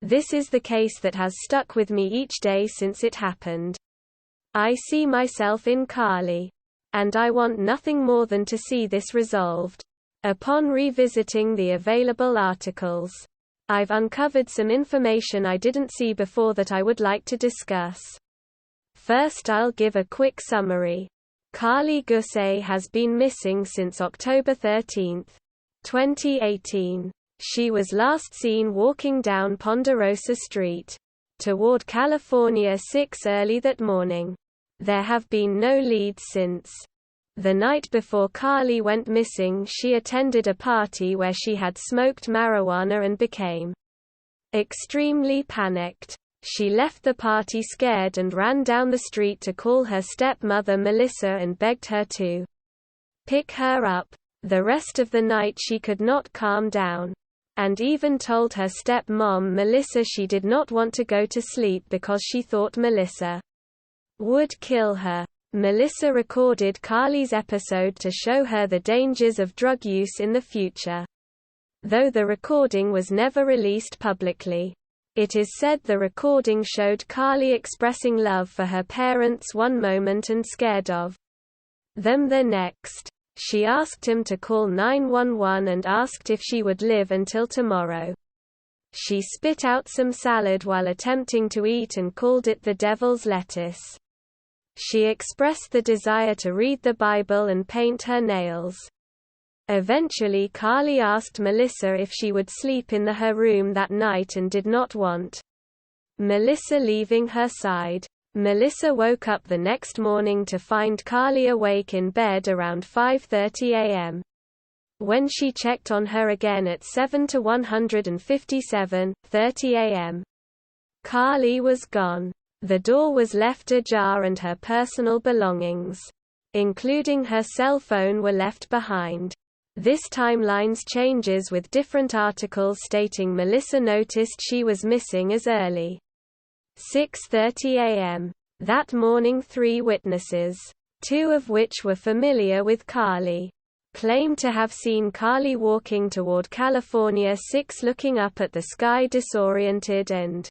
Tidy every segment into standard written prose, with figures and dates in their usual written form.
This is the case that has stuck with me each day since it happened. I see myself in Karlie. And I want nothing more than to see this resolved. Upon revisiting the available articles, I've uncovered some information I didn't see before that I would like to discuss. First, I'll give a quick summary. Karlie Gusé has been missing since October 13, 2018. She was last seen walking down Ponderosa Street toward California 6 early that morning. There have been no leads since. The night before Karlie went missing, she attended a party where she had smoked marijuana and became extremely panicked. She left the party scared and ran down the street to call her stepmother Melissa and begged her to pick her up. The rest of the night she could not calm down, and even told her stepmom Melissa she did not want to go to sleep because she thought Melissa would kill her. Melissa recorded Karlie's episode to show her the dangers of drug use in the future. Though the recording was never released publicly, it is said the recording showed Karlie expressing love for her parents one moment and scared of them the next. She asked him to call 911 and asked if she would live until tomorrow. She spit out some salad while attempting to eat and called it the devil's lettuce. She expressed the desire to read the Bible and paint her nails. Eventually, Karlie asked Melissa if she would sleep in her room that night and did not want Melissa leaving her side. Melissa woke up the next morning to find Karlie awake in bed around 5:30 a.m. When she checked on her again at 7 to 157:30 a.m., Karlie was gone. The door was left ajar and her personal belongings, including her cell phone, were left behind. This timeline changes with different articles stating Melissa noticed she was missing as early 6:30 a.m. That morning. 3 witnesses, 2 of which were familiar with Karlie, claimed to have seen Karlie walking toward California 6 looking up at the sky disoriented and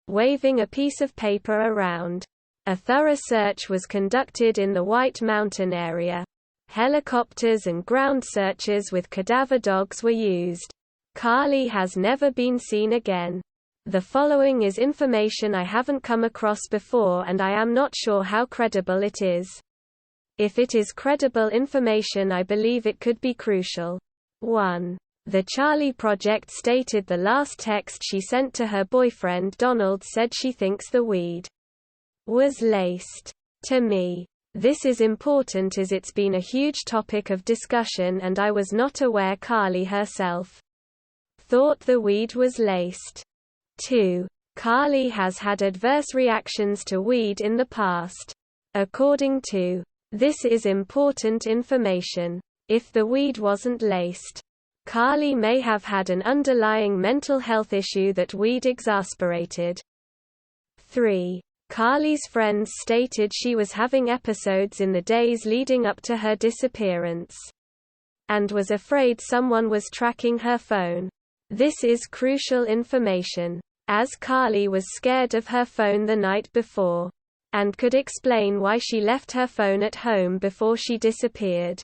waving a piece of paper around. A thorough search was conducted in the White Mountain area. Helicopters and ground searches with cadaver dogs were used. Karlie has never been seen again. The following is information I haven't come across before and I am not sure how credible it is. If it is credible information, I believe it could be crucial. 1. The Charlie Project stated the last text she sent to her boyfriend Donald said she thinks the weed was laced. To me, this is important as it's been a huge topic of discussion and I was not aware Karlie herself thought the weed was laced. 2. Karlie has had adverse reactions to weed in the past. According to This Is Important Information, if the weed wasn't laced, Karlie may have had an underlying mental health issue that weed exasperated. 3. Karlie's friends stated she was having episodes in the days leading up to her disappearance, and was afraid someone was tracking her phone. This is crucial information, as Karlie was scared of her phone the night before, and could explain why she left her phone at home before she disappeared.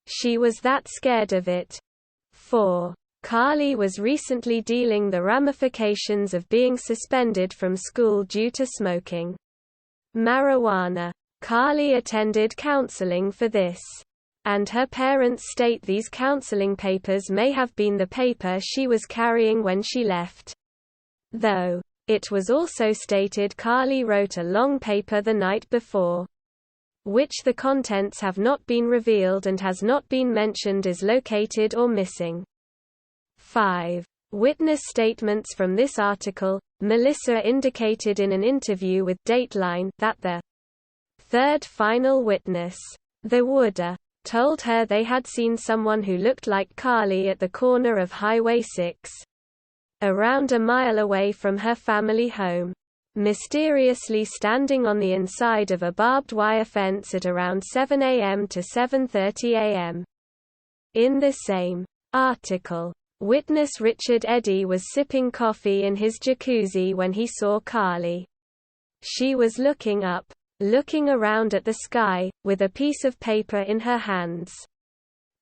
She was that scared of it. 4. Karlie was recently dealing the ramifications of being suspended from school due to smoking marijuana. Karlie attended counseling for this, and her parents state these counseling papers may have been the paper she was carrying when she left. Though, it was also stated Karlie wrote a long paper the night before, which the contents have not been revealed and has not been mentioned as located or missing. 5. Witness statements from this article. Melissa indicated in an interview with Dateline that the third final witness, the Wooder, told her they had seen someone who looked like Karlie at the corner of Highway 6, around a mile away from her family home, mysteriously standing on the inside of a barbed wire fence at around 7 a.m. to 7:30 a.m. In the same article, Witness Richard Eddy was sipping coffee in his jacuzzi when he saw Karlie. She was looking up, looking around at the sky, with a piece of paper in her hands.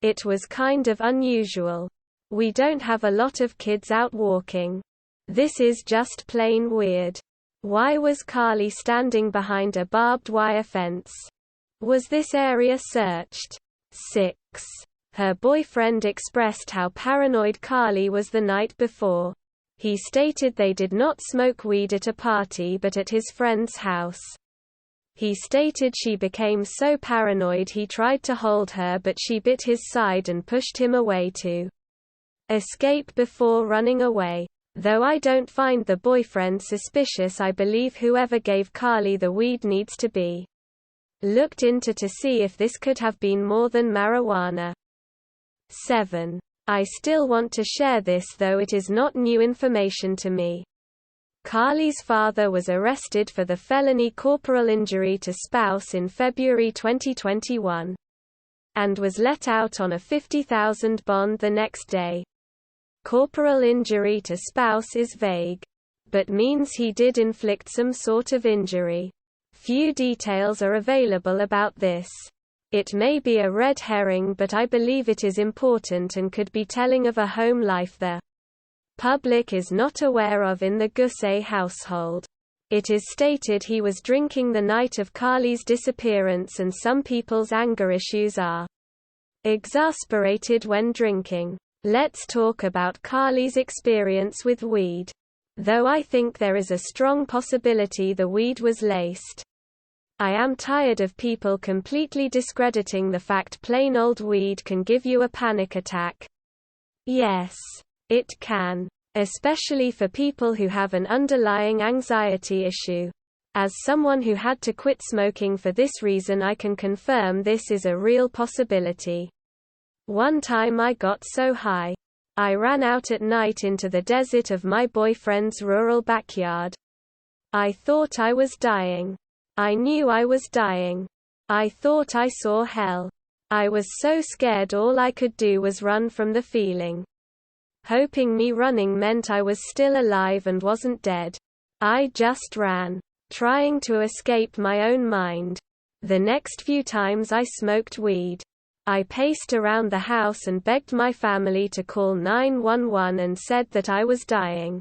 It was kind of unusual. We don't have a lot of kids out walking. This is just plain weird. Why was Karlie standing behind a barbed wire fence? Was this area searched? 6. Her boyfriend expressed how paranoid Karlie was the night before. He stated they did not smoke weed at a party but at his friend's house. He stated she became so paranoid he tried to hold her but she bit his side and pushed him away to escape before running away. Though I don't find the boyfriend suspicious, I believe whoever gave Karlie the weed needs to be looked into to see if this could have been more than marijuana. 7. I still want to share this though it is not new information to me. Karlie's father was arrested for the felony corporal injury to spouse in February 2021. And was let out on a $50,000 bond the next day. Corporal injury to spouse is vague. But means he did inflict some sort of injury. Few details are available about this. It may be a red herring but I believe it is important and could be telling of a home life the public is not aware of in the Gusé household. It is stated he was drinking the night of Karlie's disappearance and some people's anger issues are exasperated when drinking. Let's talk about Karlie's experience with weed. Though I think there is a strong possibility the weed was laced. I am tired of people completely discrediting the fact plain old weed can give you a panic attack. Yes, it can. Especially for people who have an underlying anxiety issue. As someone who had to quit smoking for this reason, I can confirm this is a real possibility. One time I got so high. I ran out at night into the desert of my boyfriend's rural backyard. I thought I was dying. I knew I was dying. I thought I saw hell. I was so scared all I could do was run from the feeling. Hoping me running meant I was still alive and wasn't dead. I just ran, trying to escape my own mind. The next few times I smoked weed, I paced around the house and begged my family to call 911 and said that I was dying.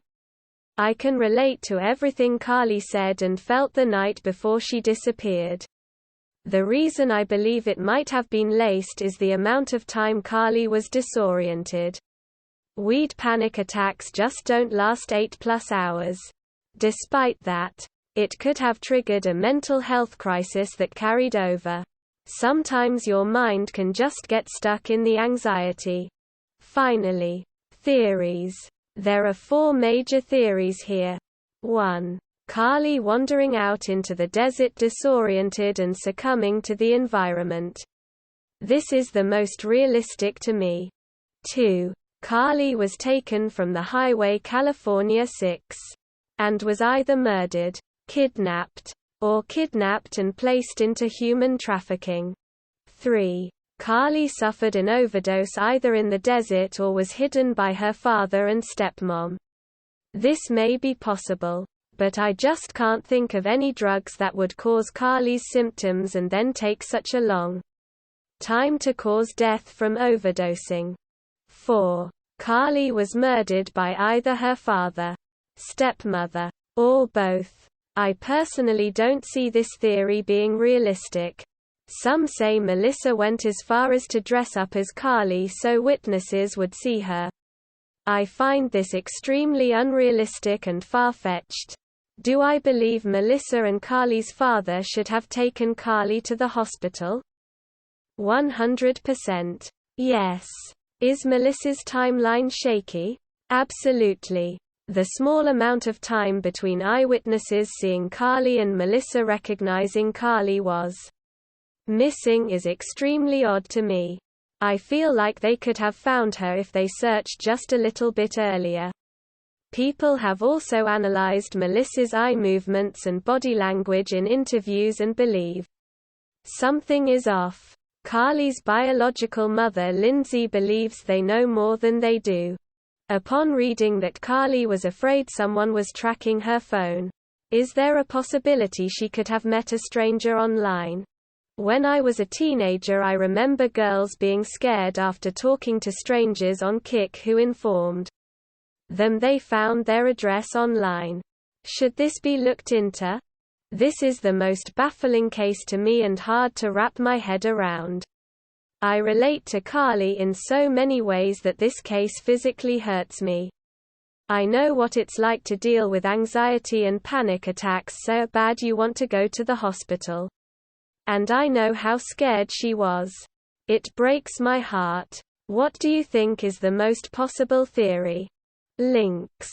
I can relate to everything Karlie said and felt the night before she disappeared. The reason I believe it might have been laced is the amount of time Karlie was disoriented. Weed panic attacks just don't last 8+ hours. Despite that, it could have triggered a mental health crisis that carried over. Sometimes your mind can just get stuck in the anxiety. Finally, theories. There are 4 major theories here. 1. Karlie wandering out into the desert disoriented and succumbing to the environment. This is the most realistic to me. 2. Karlie was taken from the Highway California 6. And was either murdered, kidnapped and placed into human trafficking. 3. Karlie suffered an overdose either in the desert or was hidden by her father and stepmom. This may be possible, but I just can't think of any drugs that would cause Karlie's symptoms and then take such a long time to cause death from overdosing. 4. Karlie was murdered by either her father, stepmother, or both. I personally don't see this theory being realistic. Some say Melissa went as far as to dress up as Karlie so witnesses would see her. I find this extremely unrealistic and far-fetched. Do I believe Melissa and Karlie's father should have taken Karlie to the hospital? 100%. Yes. Is Melissa's timeline shaky? Absolutely. The small amount of time between eyewitnesses seeing Karlie and Melissa recognizing Karlie was missing is extremely odd to me. I feel like they could have found her if they searched just a little bit earlier. People have also analyzed Melissa's eye movements and body language in interviews and believe something is off. Karlie's biological mother Lindsay believes they know more than they do. Upon reading that Karlie was afraid someone was tracking her phone. Is there a possibility she could have met a stranger online? When I was a teenager, I remember girls being scared after talking to strangers on Kik who informed them they found their address online. Should this be looked into? This is the most baffling case to me and hard to wrap my head around. I relate to Karlie in so many ways that this case physically hurts me. I know what it's like to deal with anxiety and panic attacks so bad you want to go to the hospital. And I know how scared she was. It breaks my heart. What do you think is the most possible theory? Links.